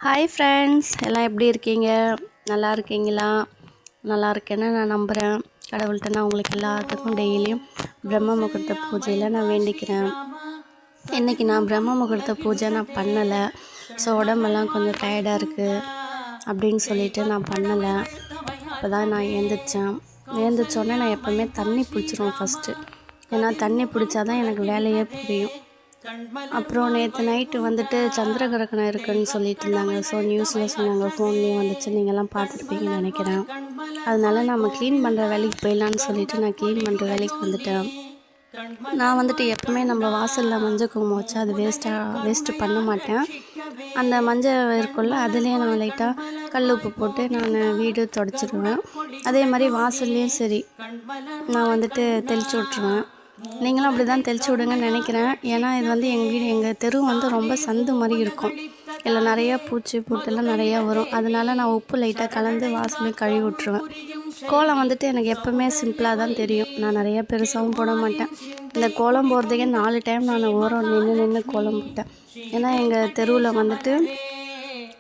Hi friends, எல்லாம் எப்படி இருக்கீங்க? நல்லா இருக்கீங்களா? நல்லா இருக்கேன்னு நான் நம்புகிறேன். கடவுள்கிட்ட நான் உங்களுக்கு எல்லாத்துக்கும் டெய்லியும் பிரம்ம முகூர்த்த பூஜையில் நான் வேண்டிக்கிறேன். இன்றைக்கி நான் பிரம்ம முகூர்த்த பூஜை நான் பண்ணலை. ஸோ உடம்பெல்லாம் கொஞ்சம் டயர்டாக இருக்குது அப்படின்னு சொல்லிட்டு நான் பண்ணலை. இப்போ தான் நான் எழுந்திரிச்சோடனே நான் எப்போவுமே தண்ணி பிடிச்சிருவேன் ஃபஸ்ட்டு. ஏன்னா தண்ணி பிடிச்சா தான் எனக்கு வேலையே புரியும். அப்புறம் நேற்று நைட்டு வந்துட்டு சந்திர கிரகணம் இருக்குதுன்னு சொல்லிட்டு இருந்தாங்க. ஸோ நியூஸில் சொன்னாங்க, ஃபோன்லேயும் வந்துச்சு, நீங்கள்லாம் பார்த்துருப்பீங்கன்னு நினைக்கிறேன். அதனால நம்ம க்ளீன் பண்ணுற வேலைக்கு போயிடலான்னு சொல்லிவிட்டு நான் க்ளீன் பண்ணுற வேலைக்கு வந்துட்டேன். நான் வந்துட்டு எப்போவுமே நம்ம வாசலில் மஞ்சள் குங்குமம் வச்சா அது வேஸ்ட்டு பண்ண மாட்டேன். அந்த மஞ்சள் இருக்குள்ள அதுலேயே நான் லைட்டாக கல் உப்பு போட்டு நான் வீடு துடைச்சிடுவேன். அதே மாதிரி வாசல்லையும் சரி நான் வந்துட்டு தெளித்து விட்ருவேன். நீங்களும் அப்படி தான் தெளித்து விடுங்கன்னு நினைக்கிறேன். ஏன்னா இது வந்து எங்கள் தெரு வந்து ரொம்ப சந்து மாதிரி இருக்கும். இதில் நிறையா பூச்சி பூட்டெல்லாம் நிறையா வரும். அதனால நான் உப்பு லைட்டாக கலந்து வாசலையும் கழுவி விட்ருவேன். கோலம் வந்துட்டு எனக்கு எப்போவுமே சிம்பிளாக தான் தெரியும். நான் நிறையா பெருசாகவும் போட மாட்டேன். இந்த கோலம் போடுறதுக்கே 4 டைம் நான் ஓரம் நின்று கோலம் போட்டேன். ஏன்னா எங்கள் தெருவில் வந்துட்டு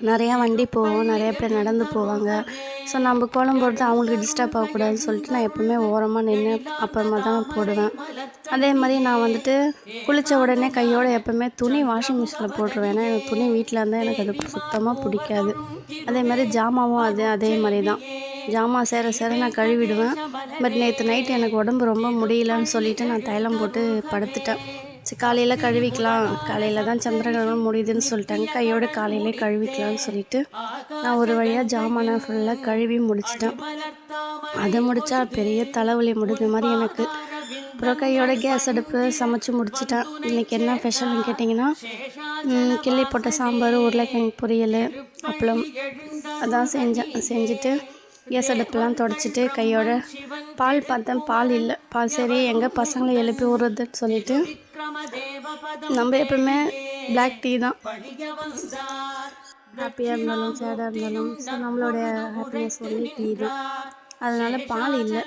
நிறையா வண்டி போவோம், நிறைய பேர் நடந்து போவாங்க. ஸோ நம்ம கோலம் போடுறது அவங்களுக்கு டிஸ்டர்ப் ஆகக்கூடாதுன்னு சொல்லிட்டு நான் எப்போவுமே ஓரமாக நின்று அப்புறமா தான் போடுவேன். அதே மாதிரி நான் வந்துட்டு குளித்த உடனே கையோடு எப்போவுமே துணி வாஷிங் மிஷினில் போட்டுருவேன். ஏன்னா எனக்கு துணி வீட்டில் இருந்தால் எனக்கு அது சுத்தமாக பிடிக்காது. அதே மாதிரி ஜாமாவும் அதே மாதிரி தான். ஜாமான் சேர நான் கழுவிடுவேன். பட் நேற்று நைட்டு எனக்கு உடம்பு ரொம்ப முடியலன்னு சொல்லிவிட்டு நான் தைலம் போட்டு படுத்துட்டேன். சரி, காலையில் கழுவிக்கலாம், காலையில் தான் சந்திரகிரகணம் முடியுதுன்னு சொல்லிட்டாங்க, கையோடு காலையிலே கழுவிக்கலாம்னு சொல்லிவிட்டு நான் ஒரு வழியாக ஜாமானை ஃபுல்லாக கழுவி முடிச்சிட்டேன். அதை முடித்தா பெரிய தலைவலி முடிஞ்ச மாதிரி எனக்கு. அப்புறம் கையோட கேஸ் அடுப்பு சமைச்சு முடிச்சிட்டேன். இன்றைக்கி என்ன ஸ்பெஷல்னு கேட்டிங்கன்னா, கிள்ளி போட்ட சாம்பார், உருளைக்கிழங்கு பொரியல், அப்பளம் அதான் செஞ்சுட்டு கேஸ் அடுப்பெல்லாம் தொடச்சிட்டு கையோட பால் பார்த்தேன், பால் இல்லை. சரி எங்கே பசங்களை எழுப்பி விடுறதுன்னு சொல்லிவிட்டு நம்ம எப்பவுமே பிளாக் டீ தான். ஹாப்பியாக இருந்தாலும் சேடாக இருந்தாலும் ஸோ நம்மளுடைய ஹாப்பினஸ் ஒன்லி டீ தான். அதனால் பால் இல்லை.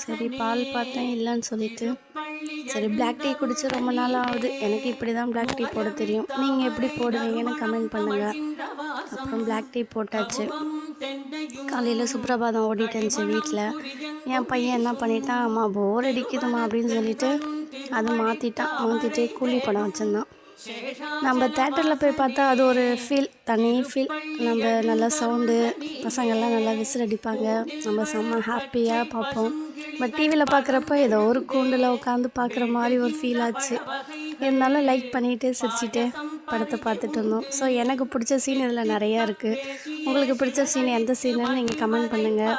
சரி பால் பார்த்தேன் இல்லைன்னு சொல்லிவிட்டு சரி பிளாக் டீ குடித்து ரொம்ப நாள் ஆகுது. எனக்கு இப்படி தான் பிளாக் டீ போட தெரியும். நீங்கள் எப்படி போடுவீங்கன்னு கமெண்ட் பண்ணுங்கள். அப்புறம் பிளாக் டீ போட்டாச்சு. காலையில் சுப்ரபாதம் ஓடிட்டுருந்துச்சு வீட்டில். என் பையன் என்ன பண்ணிட்டான், அம்மா போர் அடிக்குதுமா அப்படின்னு சொல்லிட்டு அதை மாற்றிட்டு கூலி படம் வச்சுருந்தான். நம்ம தேட்டரில் போய் பார்த்தா அது ஒரு தனி ஃபீல். நம்ம நல்லா சவுண்டு, பசங்கள்லாம் நல்லா விசில் அடிப்பாங்க, நம்ம செம்ம ஹாப்பியாக பார்ப்போம். பட் டிவியில் பார்க்குறப்ப ஏதோ ஒரு கூண்டில் உட்காந்து பார்க்குற மாதிரி ஒரு ஃபீல் ஆச்சு. இருந்தாலும் லைக் பண்ணிவிட்டு சிரிச்சிட்டு படத்தை பார்த்துட்டு இருந்தோம். ஸோ எனக்கு பிடிச்ச சீன் இதில் நிறையா இருக்குது. உங்களுக்கு பிடிச்ச சீன் எந்த சீனுன்னு நீங்கள் கமெண்ட் பண்ணுங்கள்,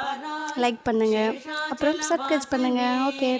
லைக் பண்ணுங்கள், அப்புறம் சப்ஸ்கிரைப் பண்ணுங்கள். ஓகே.